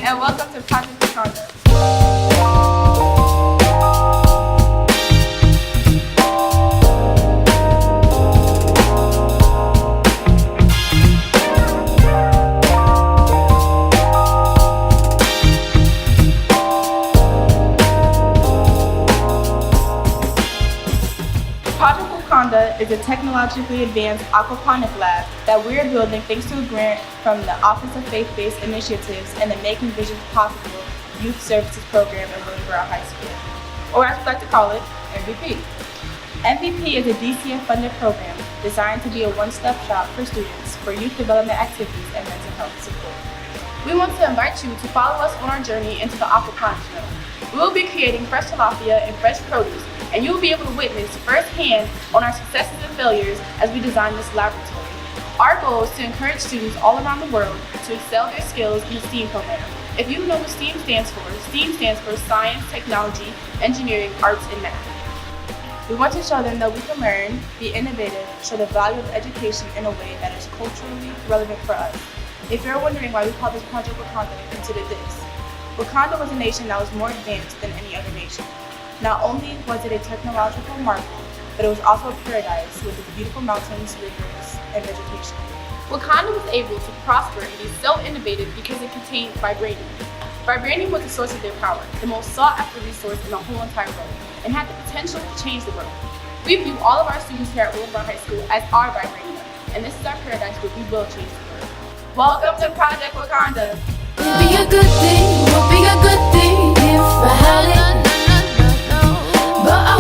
and welcome to Project Wakanda. Project Wakanda is a technologically advanced aquaponic lab that we are building thanks to a grant from the Office of Faith-Based Initiatives and the Making Visions Possible Youth Services Program in Williamsboro High School, or as we like to call it, MVP. MVP is a DCF-funded program designed to be a one-stop shop for students for youth development activities and mental health support. We want to invite you to follow us on our journey into the aquaponics realm. We will be creating fresh tilapia and fresh produce, and you will be able to witness firsthand on our successes and failures as we design this laboratory. Our goal is to encourage students all around the world to excel their skills in the STEAM program. If you know what STEAM stands for Science, Technology, Engineering, Arts, and Math. We want to show them that we can learn, be innovative, show the value of education in a way that is culturally relevant for us. If you're wondering why we call this Project Wakanda, consider this. Wakanda was a nation that was more advanced than any other nation. Not only was it a technological marvel, but it was also a paradise with its beautiful mountains, rivers, and vegetation. Wakanda was able to prosper and be so innovative because it contained vibranium. Vibranium was the source of their power, the most sought-after resource in the whole entire world, and had the potential to change the world. We view all of our students here at Williamsboro High School as our vibranium, and this is our paradise where we will change the world. Welcome to Project Wakanda. It'd be a good thing, would be a good thing if I had it. But I